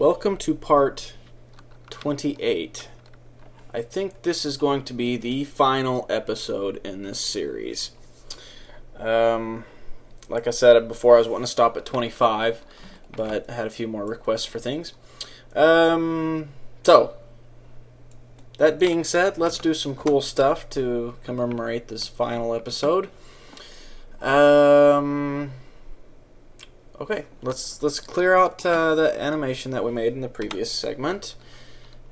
Welcome to part 28. I think this is going to be the final episode in this series. Like I said before, I was wanting to stop at 25, but I had a few more requests for things. So, that being said, let's do some cool stuff to commemorate this final episode. Okay, let's clear out the animation that we made in the previous segment.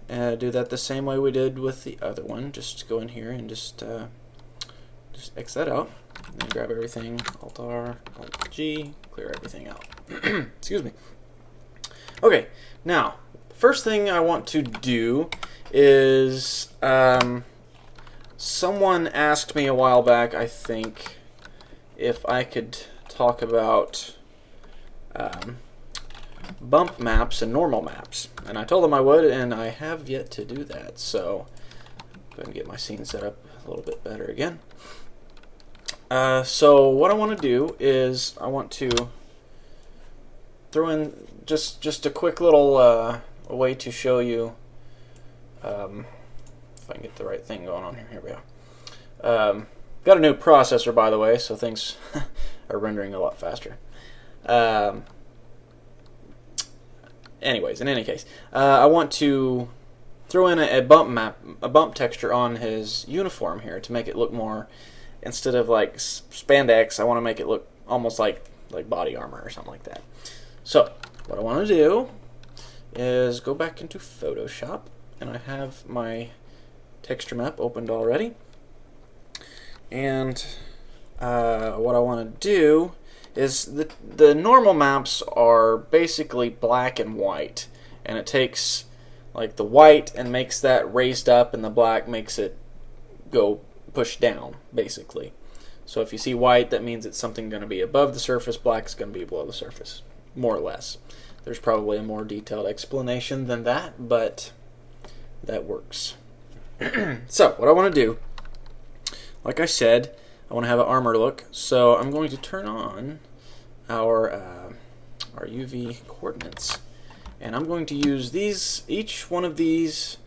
Do that the same way we did with the other one. Just go in here and just X that out. And then grab everything, Alt-R, Alt-G, clear everything out. Excuse me. Okay, now, first thing I want to do is, someone asked me a while back, I think, if I could talk about bump maps and normal maps. And I told them I would, and I have yet to do that. So, go ahead and get my scene set up a little bit better again. So what I want to do is I want to throw in just a quick little way to show you, if I can get the right thing going on here. Here we go. Got a new processor, by the way, so things are rendering a lot faster. Anyways, in any case, I want to throw in a bump texture on his uniform here to make it look more, instead of like spandex, I want to make it look almost like body armor or something like that. So, what I want to do is go back into Photoshop, and I have my texture map opened already. And what I want to do is the normal maps are basically black and white, and it takes like the white and makes that raised up, and the black makes it go push down, basically. So if you see white, that means it's something going to be above the surface, black is going to be below the surface, more or less. There's probably a more detailed explanation than that, but that works. So what I want to do, like I said, I want to have an armor look, so I'm going to turn on our UV coordinates, and I'm going to use each one of these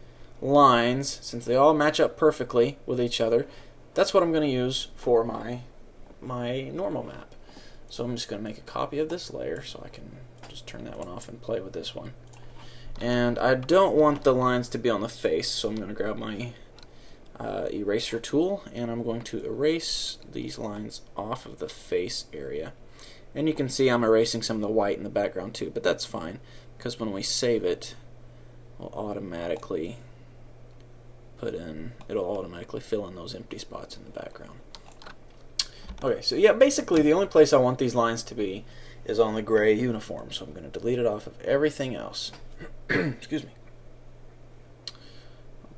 lines, since they all match up perfectly with each other. That's what I'm going to use for my normal map. So I'm just going to make a copy of this layer so I can just turn that one off and play with this one. And I don't want the lines to be on the face, so I'm going to grab my eraser tool, and I'm going to erase these lines off of the face area. And you can see I'm erasing some of the white in the background too, but that's fine, because when we save it, it'll automatically fill in those empty spots in the background. Okay, so yeah, basically the only place I want these lines to be is on the gray uniform, so I'm going to delete it off of everything else. Excuse me.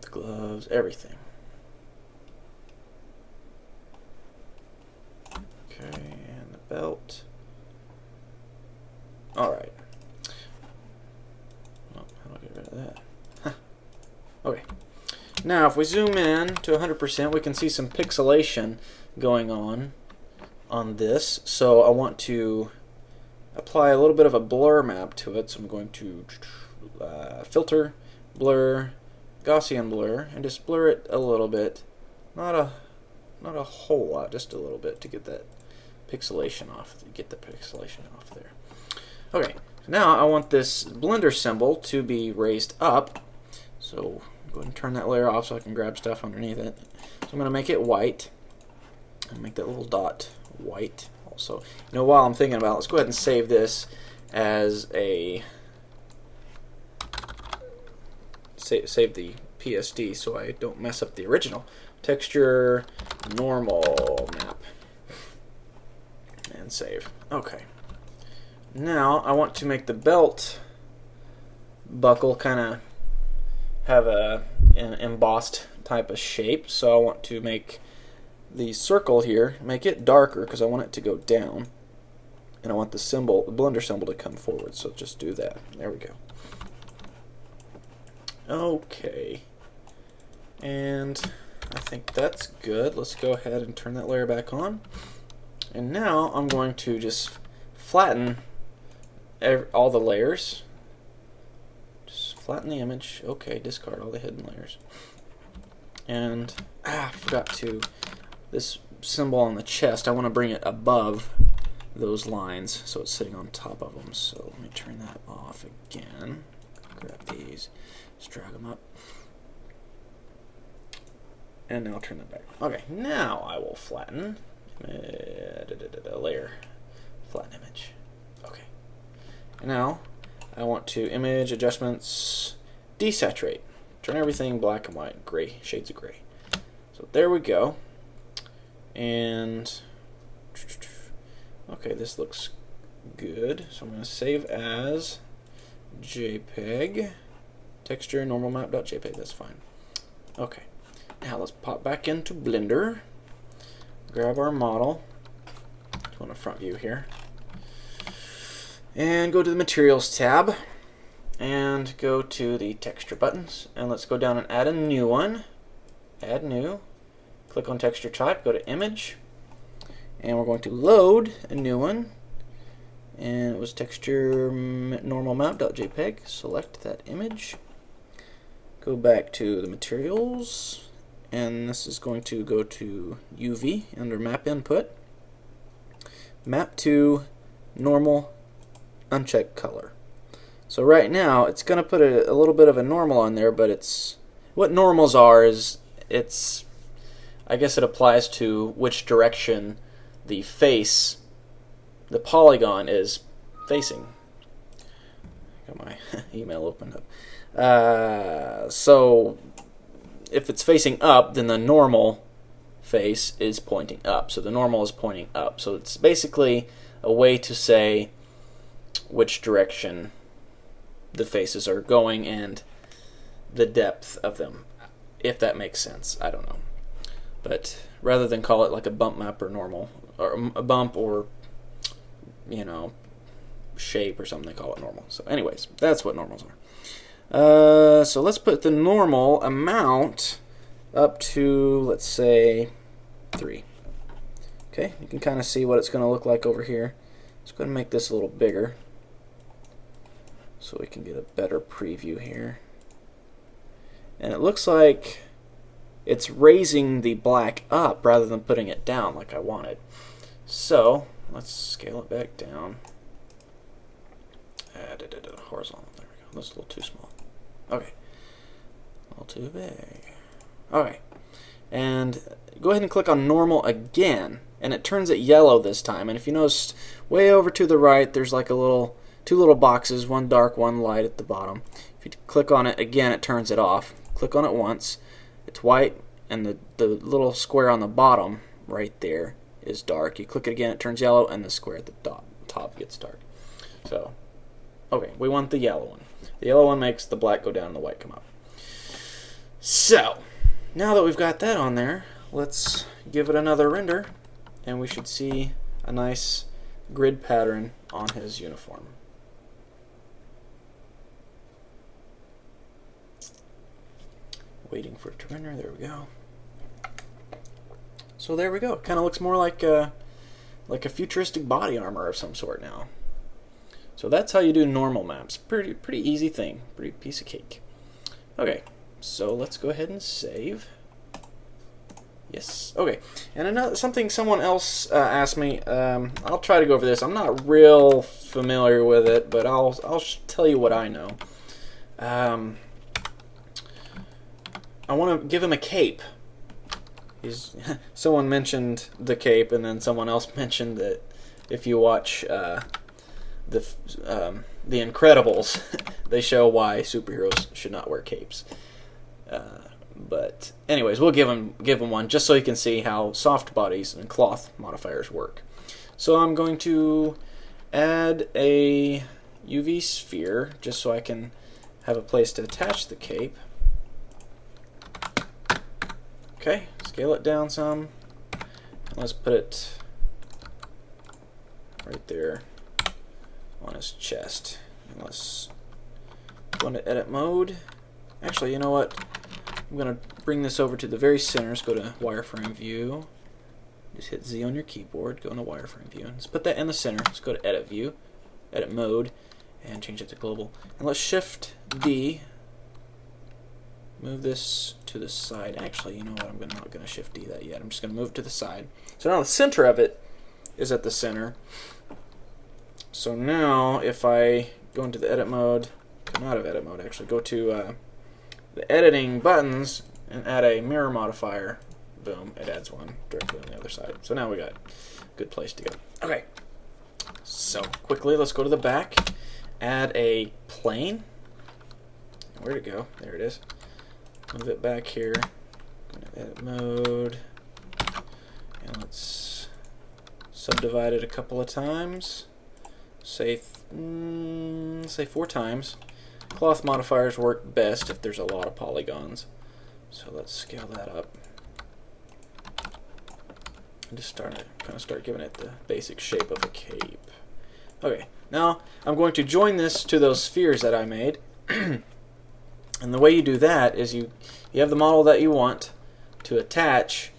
The gloves, everything. Okay, and the belt. Alright. Well, how do I get rid of that? Huh. Okay. Now, if we zoom in to 100%, we can see some pixelation going on this. So I want to apply a little bit of a blur map to it. So I'm going to filter, blur, Gaussian blur, and just blur it a little bit. Not a whole lot, just a little bit to get that pixelation off. Get the pixelation off there. Okay. Now I want this blender symbol to be raised up. So go ahead and turn that layer off so I can grab stuff underneath it. So I'm going to make it white, and make that little dot white also. You know, while I'm thinking about it, let's go ahead and save this as a save the PSD so I don't mess up the original. Texture normal map, and save. Okay. Now I want to make the belt buckle kind of have an embossed type of shape, so I want to make the circle here, make it darker because I want it to go down, and I want the blender symbol to come forward, so just do that. There we go. Okay, and I think that's good. Let's go ahead and turn that layer back on, and now I'm going to just flatten all the layers flatten the image. Okay, discard all the hidden layers. And I forgot to, this symbol on the chest, I want to bring it above those lines so it's sitting on top of them. So let me turn that off again. Grab these, just drag them up. And now I'll turn that back. Okay, now I will flatten layer, flatten image. Okay. And now I want to image adjustments, desaturate. Turn everything black and white, gray, shades of gray. So there we go. And okay, this looks good. So I'm going to save as JPEG. Texture normal map.jpg. That's fine. Okay. Now let's pop back into Blender. Grab our model. On the front view here. And go to the Materials tab. And go to the Texture buttons. And let's go down and add a new one. Add new. Click on Texture Type. Go to Image. And we're going to load a new one. And it was texture normal map.jpg. Select that image. Go back to the Materials. And this is going to go to UV under Map Input. Map to normal unchecked color. So right now it's going to put a little bit of a normal on there, but it's what normals are is it's, I guess it applies to which direction the face, the polygon is facing. Got my email opened up. So if it's facing up, then the normal face is pointing up. So the normal is pointing up. So it's basically a way to say which direction the faces are going and the depth of them, if that makes sense. I don't know. But rather than call it like a bump map or normal, or a bump or, you know, shape or something, they call it normal. So anyways, that's what normals are. So let's put the normal amount up to, let's say, 3. Okay, you can kind of see what it's going to look like over here. Let's go ahead and make this a little bigger so we can get a better preview here. And it looks like it's raising the black up rather than putting it down like I wanted. So let's scale it back down. Horizontal. There we go. That's a little too small. Okay. A little too big. Okay. And go ahead and click on normal again, and it turns it yellow this time. And if you notice, way over to the right, there's like a two little boxes, one dark, one light at the bottom. If you click on it again, it turns it off. Click on it once, it's white, and the little square on the bottom right there is dark. You click it again, it turns yellow, and the square at the top gets dark. So, okay, we want the yellow one. The yellow one makes the black go down and the white come up. So, now that we've got that on there, let's give it another render, and we should see a nice grid pattern on his uniform. Waiting for it to render. There we go. So there we go. It kind of looks more like a futuristic body armor of some sort now. So that's how you do normal maps. Pretty easy thing. Pretty piece of cake. Okay, so let's go ahead and save. Yes. Okay. And another something someone else asked me. I'll try to go over this. I'm not real familiar with it, but I'll tell you what I know. I want to give him a cape. Someone mentioned the cape, and then someone else mentioned that if you watch the Incredibles, they show why superheroes should not wear capes. But anyways, we'll give him one just so you can see how soft bodies and cloth modifiers work. So I'm going to add a UV sphere just so I can have a place to attach the cape. Okay, scale it down some. Let's put it right there on his chest. And let's go into edit mode. Actually, you know what? I'm going to bring this over to the very center. Let's go to wireframe view. Just hit Z on your keyboard. Go into wireframe view. Let's put that in the center. Let's go to edit view, edit mode, and change it to global. And let's shift D move this to the side. Actually, you know what? I'm not going to Shift D that yet. I'm just going to move it to the side. So now the center of it is at the center. So now if I go into the edit mode, come out of edit mode actually, go to the editing buttons and add a mirror modifier, boom, it adds one directly on the other side. So now we got a good place to go. Okay, so quickly let's go to the back, add a plane. Where'd it go? There it is. Move it back here, go to edit mode, and let's subdivide it a couple of times. Say 4 times. Cloth modifiers work best if there's a lot of polygons. So let's scale that up. And just start giving it the basic shape of a cape. Okay, now I'm going to join this to those spheres that I made. And the way you do that is you have the model that you want to attach,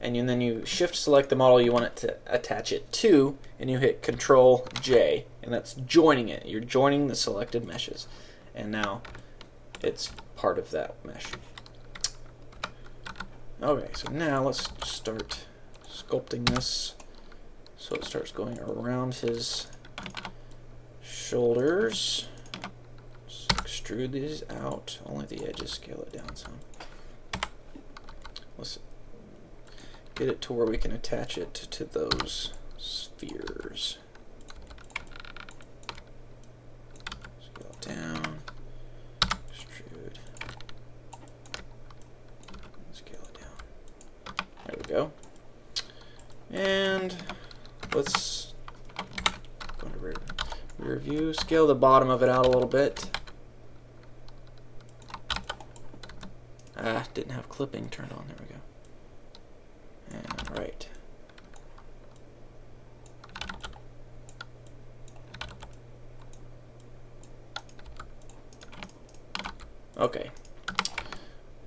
and then you shift select the model you want it to attach it to, and you hit Control J, and that's joining it. You're joining the selected meshes, and now it's part of that mesh. Okay, so now let's start sculpting this so it starts going around his shoulders. Just extrude these out, only the edges, scale it down some. Let's get it to where we can attach it to those spheres. Scale it down, extrude, scale it down. There we go. And let's go into rear view, scale the bottom of it out a little bit. Didn't have clipping turned on, there we go. And right. Okay.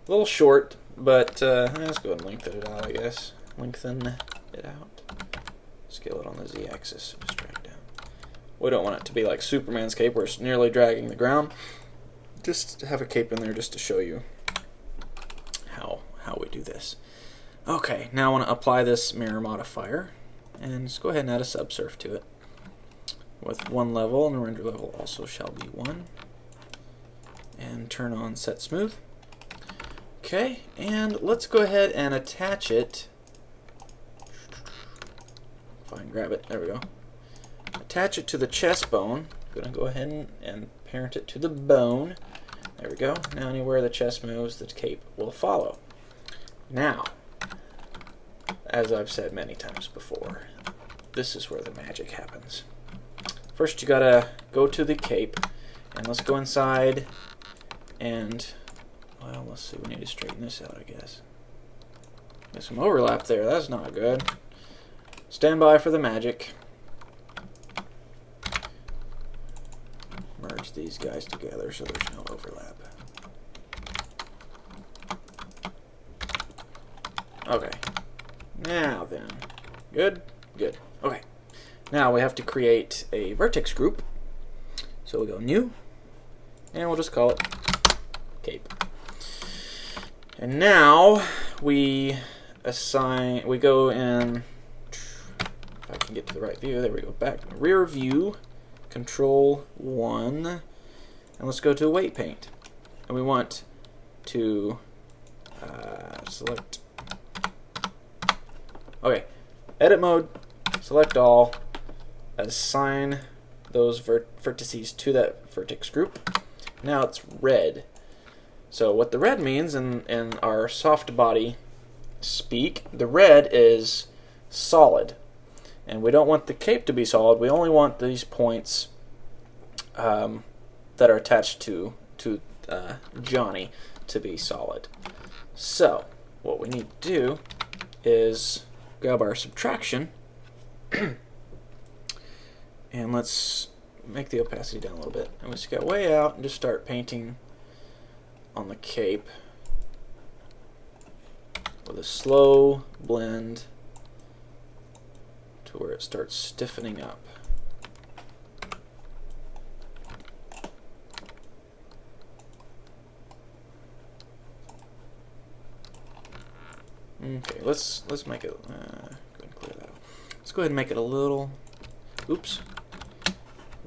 A little short, but let's go ahead and lengthen it out, I guess. Lengthen it out. Scale it on the Z-axis. Just drag it down. We don't want it to be like Superman's cape where it's nearly dragging the ground. Just have a cape in there just to show you how we do this. Okay, now I want to apply this mirror modifier, and just go ahead and add a subsurf to it with 1 level, and the render level also shall be 1. And turn on set smooth. Okay, and let's go ahead and attach it. Fine, grab it. There we go. Attach it to the chest bone. I'm going to go ahead and parent it to the bone. There we go. Now anywhere the chest moves, the cape will follow. Now, as I've said many times before, this is where the magic happens. First you gotta go to the cape, and let's go inside and, well, let's see, we need to straighten this out, I guess. There's some overlap there, that's not good. Stand by for the magic. Merge these guys together so there's no overlap. Okay. Now then. Good? Good. Okay. Now we have to create a vertex group. So we go new, and we'll just call it cape. And now we go in, if I can get to the right view, there we go, back, rear view, Control 1, and let's go to weight paint. And we want to select, okay, edit mode, select all, assign those vertices to that vertex group. Now it's red. So what the red means in our soft body speak, the red is solid. And we don't want the cape to be solid, we only want these points that are attached to Johnny to be solid. So what we need to do is grab our subtraction and let's make the opacity down a little bit. And we scale way out and just start painting on the cape with a slow blend to where it starts stiffening up. Okay, let's make it. Go ahead and clear that out. Let's go ahead and make it a little. Oops.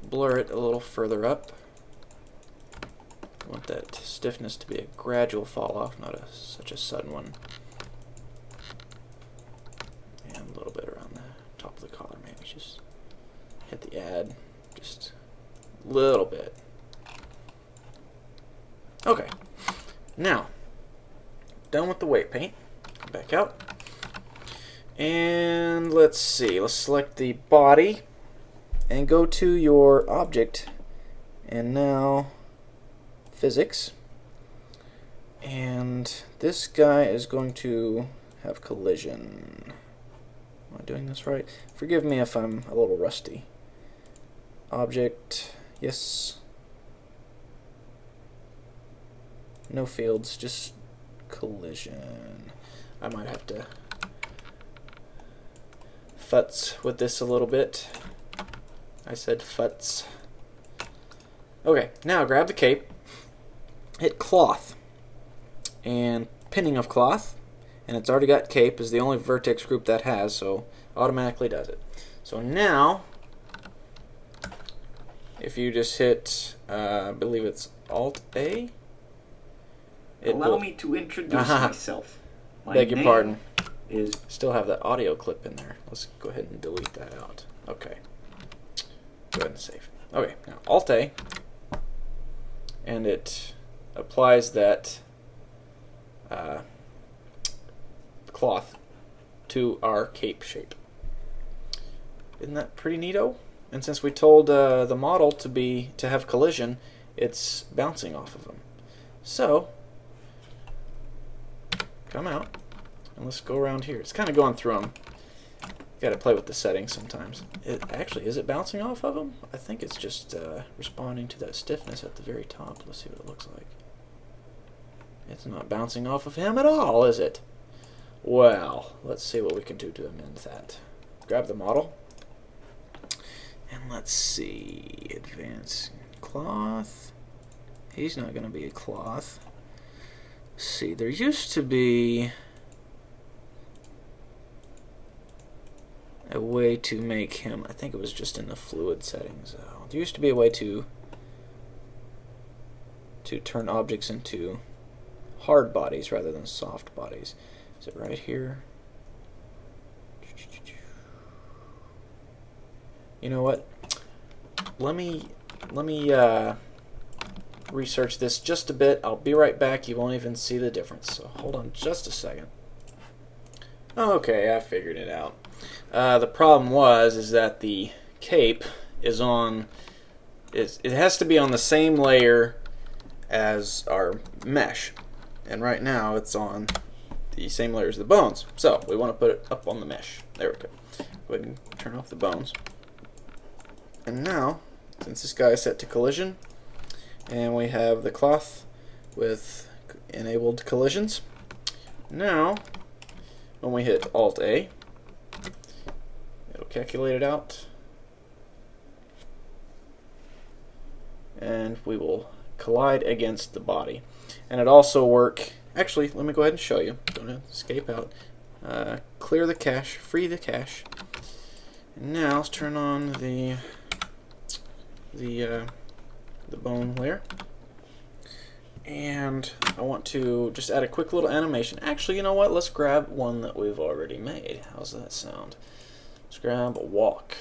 Blur it a little further up. I want that stiffness to be a gradual fall off, not such a sudden one. And a little bit around the top of the collar, maybe just hit the add, just a little bit. Okay, now done with the weight paint. Come back out, and let's see. Let's select the body and go to your object, and now physics, and this guy is going to have collision. Am I doing this right? Forgive me if I'm a little rusty. Object, yes. No fields, just collision. I might have to futz with this a little bit. I said futz. Okay, now grab the cape. Hit cloth and pinning of cloth, and it's already got cape is the only vertex group that has, so automatically does it. So now if you just hit I believe it's Alt A, allow me to introduce myself. My beg your pardon. Is still have that audio clip in there. Let's go ahead and delete that out. Okay, go ahead and save. Okay, now Alt A, and it applies that cloth to our cape shape. Isn't that pretty neato? And since we told the model to have collision, it's bouncing off of them. So come out and let's go around here. It's kind of going through them. Got to play with the settings sometimes. Is it bouncing off of them? I think it's just responding to that stiffness at the very top. Let's see what it looks like. It's not bouncing off of him at all, is it? Well, let's see what we can do to amend that. Grab the model, and let's see. Advanced cloth. He's not going to be a cloth. Let's see, there used to be a way to make him, I think it was just in the fluid settings. There used to be a way to turn objects into hard bodies rather than soft bodies. Is it right here? You know what? Let me research this just a bit. I'll be right back. You won't even see the difference. So hold on just a second. Okay, I figured it out. The problem is that the cape is on. It has to be on the same layer as our mesh, and right now it's on the same layer as the bones. So we want to put it up on the mesh. There we go. Go ahead and turn off the bones. And now, since this guy is set to collision, and we have the cloth with enabled collisions, now when we hit Alt A, it'll calculate it out, and we will collide against the body. And it also work. Actually, let me go ahead and show you. Going to escape out, clear the cache, free the cache. And now let's turn on the bone layer, and I want to just add a quick little animation. Actually, you know what? Let's grab one that we've already made. How's that sound? Let's grab walk,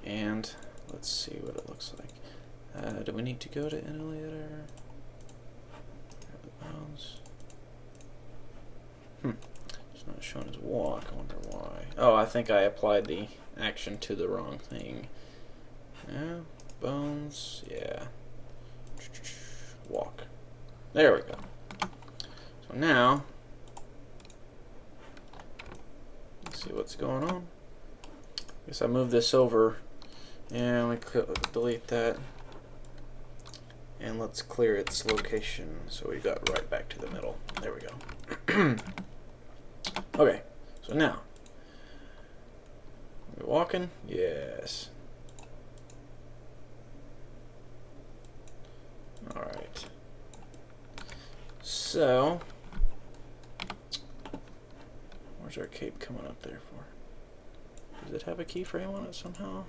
and let's see what it looks like. Do we need to go to Editor? Grab the bones. It's not showing as walk. I wonder why. Oh, I think I applied the action to the wrong thing. Yeah, bones, yeah. Walk. There we go. So now, let's see what's going on. Guess I move this over, and we delete that. And let's clear its location so we got right back to the middle. There we go. Okay, so now, are we walking? Yes. Alright, so Where's our cape coming up there for? Does it have a keyframe on it somehow?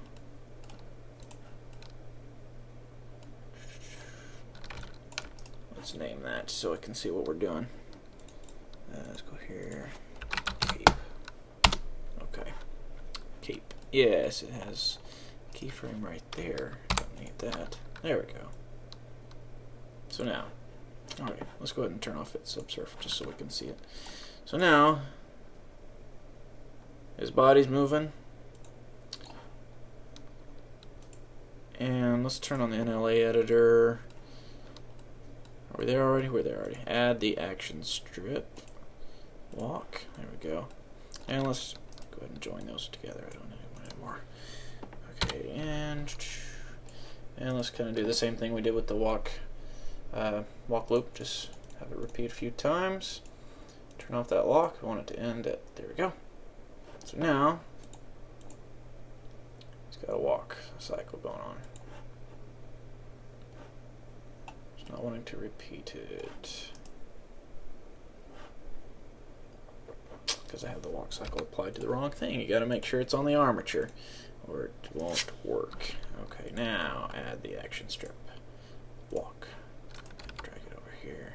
Let's name that so I can see what we're doing. Let's go here. Cape. Okay. Cape. Yes, it has a keyframe right there. Don't need that. There we go. So now, alright, let's go ahead and turn off its subsurf just so we can see it. So now, his body's moving. And let's turn on the NLA editor. Are we there already? We're there already. Add the action strip. Walk. There we go. And let's go ahead and join those together. I don't need anymore. Okay, and let's kind of do the same thing we did with the walk loop. Just have it repeat a few times. Turn off that lock. I want it to end at, there we go. So now, it's got a walk cycle going on. It's not wanting to repeat it because I have the walk cycle applied to the wrong thing. You got to make sure it's on the armature or it won't work. Okay, now add the action strip. Walk. Drag it over here.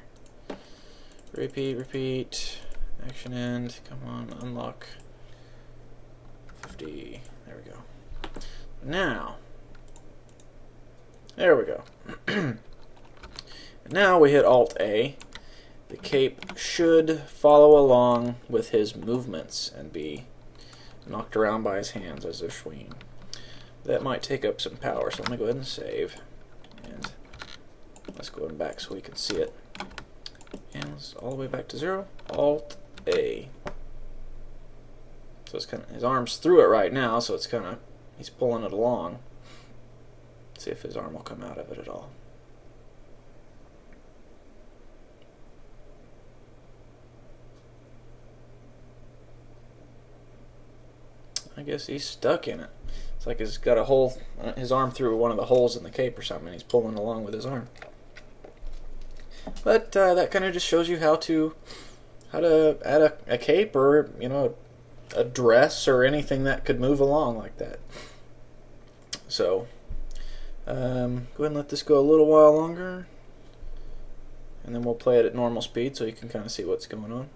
Repeat, repeat. Action end. Come on, unlock. 50. There we go. Now, there we go. Now we hit Alt-A. The cape should follow along with his movements and be knocked around by his hands as they're swinging. That might take up some power, so let me go ahead and save. And let's go back so we can see it. And let's all the way back to 0. Alt-A. So it's kind of, his arm's through it right now, so it's kind of, he's pulling it along. Let's see if his arm will come out of it at all. I guess he's stuck in it. It's like he's got a hole, his arm through one of the holes in the cape or something, and he's pulling along with his arm. But that kind of just shows you how to add a cape or, you know, a dress or anything that could move along like that. So go ahead and let this go a little while longer, and then we'll play it at normal speed so you can kind of see what's going on.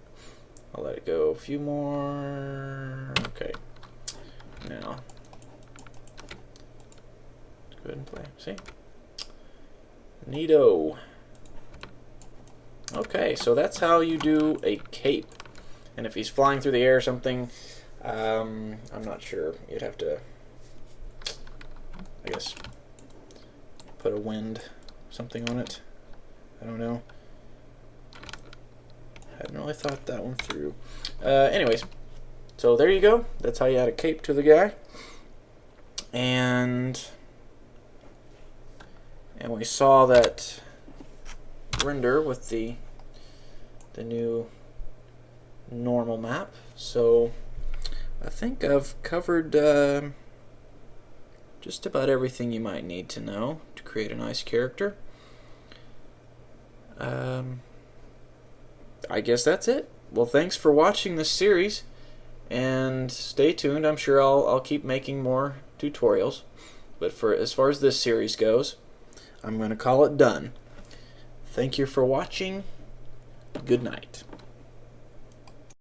I'll let it go a few more. Okay. Now, let's go ahead and play. See? Neato. Okay, so that's how you do a cape. And if he's flying through the air or something, I'm not sure. You'd have to, I guess, put a wind something on it. I don't know. Hadn't really thought that one through. Anyways, so there you go. That's how you add a cape to the guy. And we saw that render with the new normal map. So I think I've covered just about everything you might need to know to create a nice character. I guess that's it. Well, thanks for watching this series, and stay tuned. I'm sure I'll keep making more tutorials, but for as far as this series goes, I'm going to call it done. Thank you for watching. Good night.